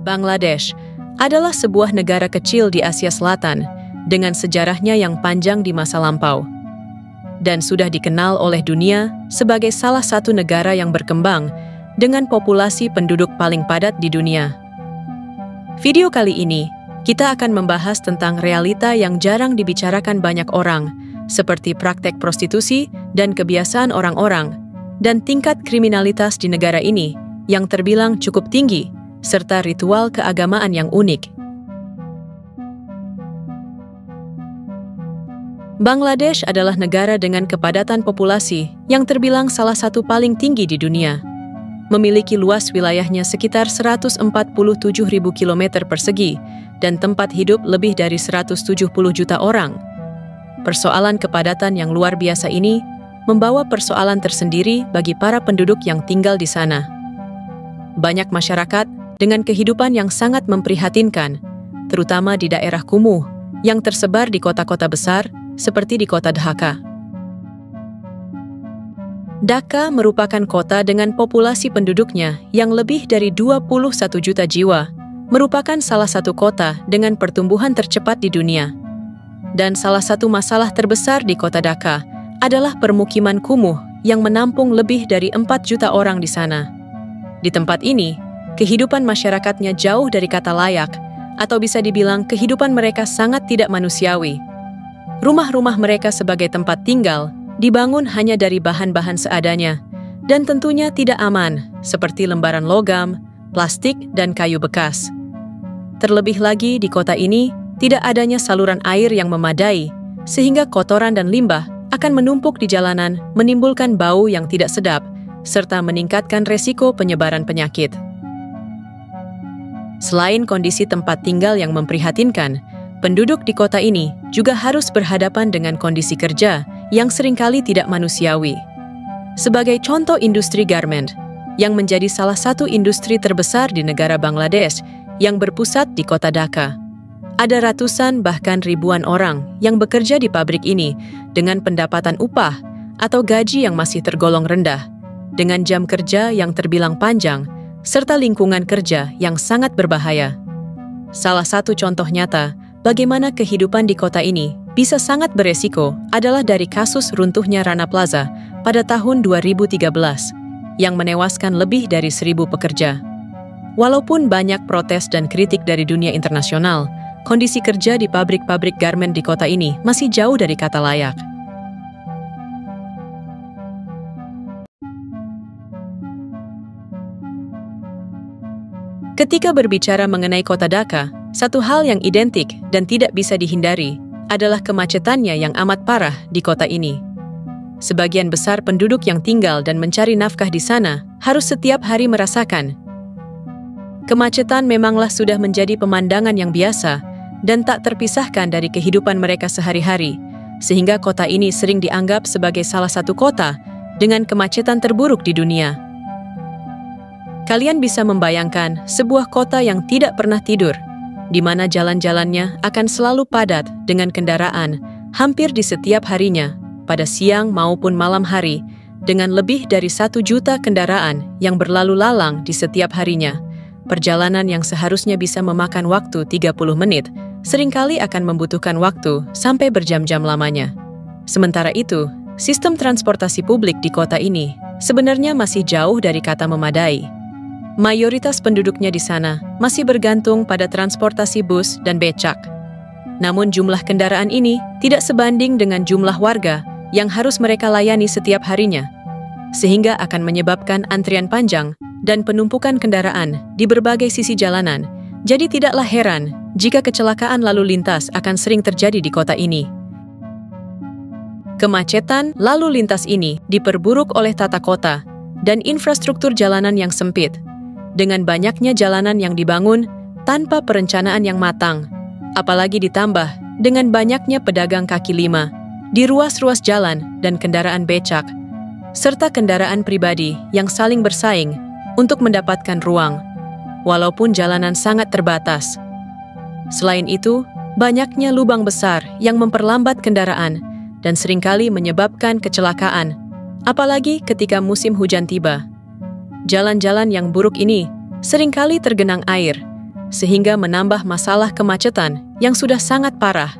Bangladesh adalah sebuah negara kecil di Asia Selatan dengan sejarahnya yang panjang di masa lampau dan sudah dikenal oleh dunia sebagai salah satu negara yang berkembang dengan populasi penduduk paling padat di dunia. Video kali ini, kita akan membahas tentang realita yang jarang dibicarakan banyak orang, seperti praktek prostitusi dan kebiasaan orang-orang, dan tingkat kriminalitas di negara ini yang terbilang cukup tinggi, serta ritual keagamaan yang unik. Bangladesh adalah negara dengan kepadatan populasi yang terbilang salah satu paling tinggi di dunia. Memiliki luas wilayahnya sekitar 147.000 km persegi dan tempat hidup lebih dari 170 juta orang. Persoalan kepadatan yang luar biasa ini membawa persoalan tersendiri bagi para penduduk yang tinggal di sana. Banyak masyarakat dengan kehidupan yang sangat memprihatinkan, terutama di daerah kumuh yang tersebar di kota-kota besar seperti di kota Dhaka. Dhaka merupakan kota dengan populasi penduduknya yang lebih dari 21 juta jiwa, merupakan salah satu kota dengan pertumbuhan tercepat di dunia. Dan salah satu masalah terbesar di kota Dhaka adalah permukiman kumuh yang menampung lebih dari 4 juta orang di sana. Di tempat ini, kehidupan masyarakatnya jauh dari kata layak, atau bisa dibilang kehidupan mereka sangat tidak manusiawi. Rumah-rumah mereka sebagai tempat tinggal dibangun hanya dari bahan-bahan seadanya, dan tentunya tidak aman, seperti lembaran logam, plastik, dan kayu bekas. Terlebih lagi di kota ini, tidak adanya saluran air yang memadai, sehingga kotoran dan limbah akan menumpuk di jalanan, menimbulkan bau yang tidak sedap, serta meningkatkan resiko penyebaran penyakit. Selain kondisi tempat tinggal yang memprihatinkan, penduduk di kota ini juga harus berhadapan dengan kondisi kerja yang seringkali tidak manusiawi. Sebagai contoh industri garment, yang menjadi salah satu industri terbesar di negara Bangladesh yang berpusat di kota Dhaka. Ada ratusan bahkan ribuan orang yang bekerja di pabrik ini dengan pendapatan upah atau gaji yang masih tergolong rendah, dengan jam kerja yang terbilang panjang, serta lingkungan kerja yang sangat berbahaya. Salah satu contoh nyata bagaimana kehidupan di kota ini bisa sangat beresiko adalah dari kasus runtuhnya Rana Plaza pada tahun 2013 yang menewaskan lebih dari 1.000 pekerja. Walaupun banyak protes dan kritik dari dunia internasional, kondisi kerja di pabrik-pabrik garment di kota ini masih jauh dari kata layak. Ketika berbicara mengenai kota Dhaka, satu hal yang identik dan tidak bisa dihindari adalah kemacetannya yang amat parah di kota ini. Sebagian besar penduduk yang tinggal dan mencari nafkah di sana harus setiap hari merasakan. Kemacetan memanglah sudah menjadi pemandangan yang biasa dan tak terpisahkan dari kehidupan mereka sehari-hari, sehingga kota ini sering dianggap sebagai salah satu kota dengan kemacetan terburuk di dunia. Kalian bisa membayangkan sebuah kota yang tidak pernah tidur, di mana jalan-jalannya akan selalu padat dengan kendaraan hampir di setiap harinya, pada siang maupun malam hari, dengan lebih dari 1 juta kendaraan yang berlalu lalang di setiap harinya. Perjalanan yang seharusnya bisa memakan waktu 30 menit, seringkali akan membutuhkan waktu sampai berjam-jam lamanya. Sementara itu, sistem transportasi publik di kota ini sebenarnya masih jauh dari kata memadai. Mayoritas penduduknya di sana masih bergantung pada transportasi bus dan becak. Namun jumlah kendaraan ini tidak sebanding dengan jumlah warga yang harus mereka layani setiap harinya, sehingga akan menyebabkan antrian panjang dan penumpukan kendaraan di berbagai sisi jalanan. Jadi tidaklah heran jika kecelakaan lalu lintas akan sering terjadi di kota ini. Kemacetan lalu lintas ini diperburuk oleh tata kota dan infrastruktur jalanan yang sempit, dengan banyaknya jalanan yang dibangun tanpa perencanaan yang matang, apalagi ditambah dengan banyaknya pedagang kaki lima di ruas-ruas jalan dan kendaraan becak, serta kendaraan pribadi yang saling bersaing untuk mendapatkan ruang, walaupun jalanan sangat terbatas. Selain itu, banyaknya lubang besar yang memperlambat kendaraan dan seringkali menyebabkan kecelakaan, apalagi ketika musim hujan tiba. Jalan-jalan yang buruk ini seringkali tergenang air, sehingga menambah masalah kemacetan yang sudah sangat parah.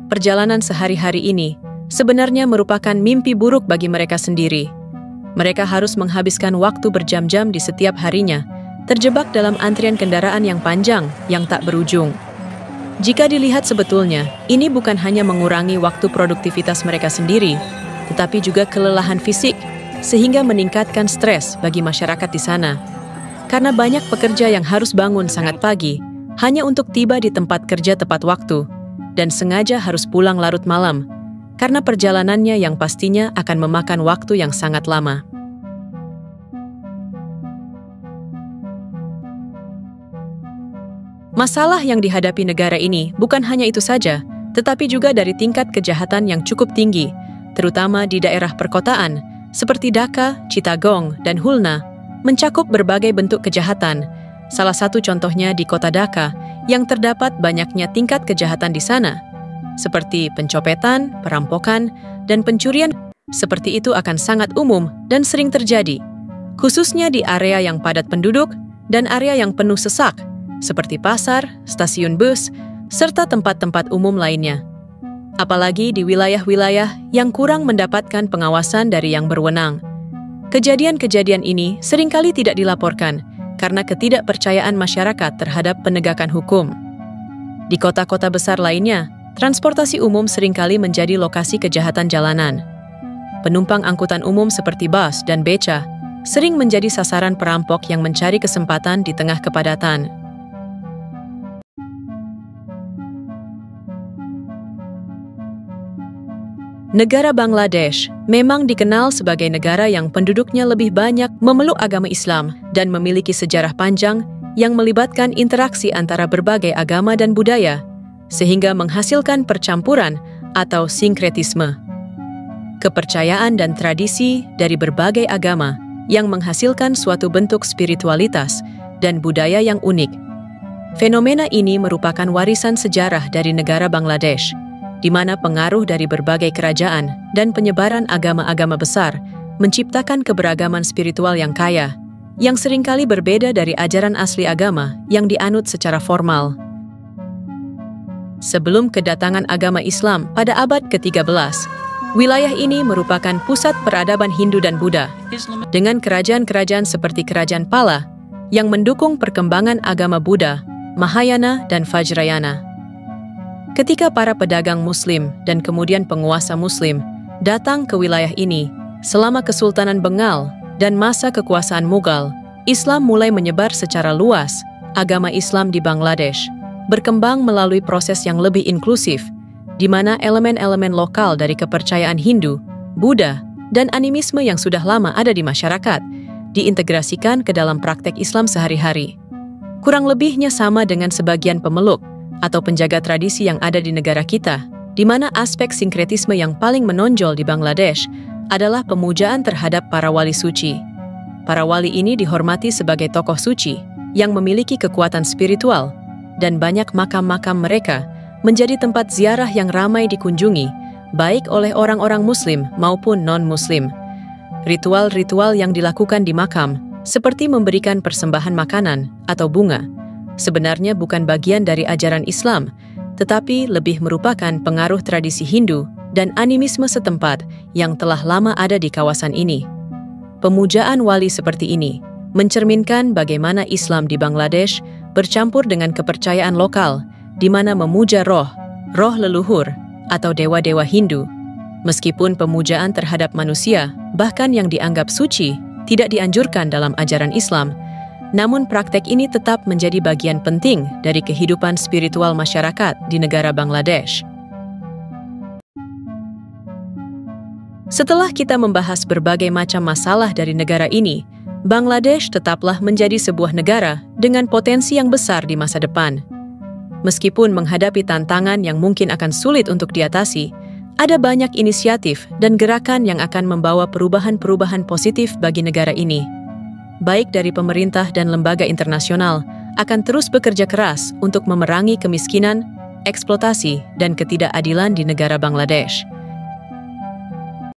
Perjalanan sehari-hari ini sebenarnya merupakan mimpi buruk bagi mereka sendiri. Mereka harus menghabiskan waktu berjam-jam di setiap harinya, terjebak dalam antrian kendaraan yang panjang yang tak berujung. Jika dilihat sebetulnya, ini bukan hanya mengurangi waktu produktivitas mereka sendiri, tetapi juga kelelahan fisik, sehingga meningkatkan stres bagi masyarakat di sana. Karena banyak pekerja yang harus bangun sangat pagi, hanya untuk tiba di tempat kerja tepat waktu, dan sengaja harus pulang larut malam, karena perjalanannya yang pastinya akan memakan waktu yang sangat lama. Masalah yang dihadapi negara ini bukan hanya itu saja, tetapi juga dari tingkat kejahatan yang cukup tinggi, terutama di daerah perkotaan, seperti Dhaka, Chittagong, dan Khulna, mencakup berbagai bentuk kejahatan. Salah satu contohnya di kota Dhaka, yang terdapat banyaknya tingkat kejahatan di sana, seperti pencopetan, perampokan, dan pencurian. Seperti itu akan sangat umum dan sering terjadi, khususnya di area yang padat penduduk dan area yang penuh sesak, seperti pasar, stasiun bus, serta tempat-tempat umum lainnya. Apalagi di wilayah-wilayah yang kurang mendapatkan pengawasan dari yang berwenang. Kejadian-kejadian ini seringkali tidak dilaporkan karena ketidakpercayaan masyarakat terhadap penegakan hukum. Di kota-kota besar lainnya, transportasi umum seringkali menjadi lokasi kejahatan jalanan. Penumpang angkutan umum seperti bus dan beca sering menjadi sasaran perampok yang mencari kesempatan di tengah kepadatan. Negara Bangladesh memang dikenal sebagai negara yang penduduknya lebih banyak memeluk agama Islam dan memiliki sejarah panjang yang melibatkan interaksi antara berbagai agama dan budaya, sehingga menghasilkan percampuran atau sinkretisme. Kepercayaan dan tradisi dari berbagai agama yang menghasilkan suatu bentuk spiritualitas dan budaya yang unik. Fenomena ini merupakan warisan sejarah dari negara Bangladesh, di mana pengaruh dari berbagai kerajaan dan penyebaran agama-agama besar menciptakan keberagaman spiritual yang kaya, yang seringkali berbeda dari ajaran asli agama yang dianut secara formal. Sebelum kedatangan agama Islam pada abad ke-13, wilayah ini merupakan pusat peradaban Hindu dan Buddha, dengan kerajaan-kerajaan seperti Kerajaan Pala yang mendukung perkembangan agama Buddha, Mahayana, dan Vajrayana. Ketika para pedagang Muslim dan kemudian penguasa Muslim datang ke wilayah ini selama Kesultanan Bengal dan masa kekuasaan Mughal, Islam mulai menyebar secara luas. Agama Islam di Bangladesh berkembang melalui proses yang lebih inklusif, di mana elemen-elemen lokal dari kepercayaan Hindu, Buddha, dan animisme yang sudah lama ada di masyarakat diintegrasikan ke dalam praktek Islam sehari-hari. Kurang lebihnya sama dengan sebagian pemeluk atau penjaga tradisi yang ada di negara kita, di mana aspek sinkretisme yang paling menonjol di Bangladesh adalah pemujaan terhadap para wali suci. Para wali ini dihormati sebagai tokoh suci yang memiliki kekuatan spiritual, dan banyak makam-makam mereka menjadi tempat ziarah yang ramai dikunjungi, baik oleh orang-orang Muslim maupun non-Muslim. Ritual-ritual yang dilakukan di makam, seperti memberikan persembahan makanan atau bunga, sebenarnya bukan bagian dari ajaran Islam, tetapi lebih merupakan pengaruh tradisi Hindu dan animisme setempat yang telah lama ada di kawasan ini. Pemujaan wali seperti ini mencerminkan bagaimana Islam di Bangladesh bercampur dengan kepercayaan lokal, di mana memuja roh leluhur atau dewa-dewa Hindu. Meskipun pemujaan terhadap manusia, bahkan yang dianggap suci, tidak dianjurkan dalam ajaran Islam, namun praktek ini tetap menjadi bagian penting dari kehidupan spiritual masyarakat di negara Bangladesh. Setelah kita membahas berbagai macam masalah dari negara ini, Bangladesh tetaplah menjadi sebuah negara dengan potensi yang besar di masa depan. Meskipun menghadapi tantangan yang mungkin akan sulit untuk diatasi, ada banyak inisiatif dan gerakan yang akan membawa perubahan-perubahan positif bagi negara ini. baik dari pemerintah dan lembaga internasional, akan terus bekerja keras untuk memerangi kemiskinan, eksploitasi, dan ketidakadilan di negara Bangladesh.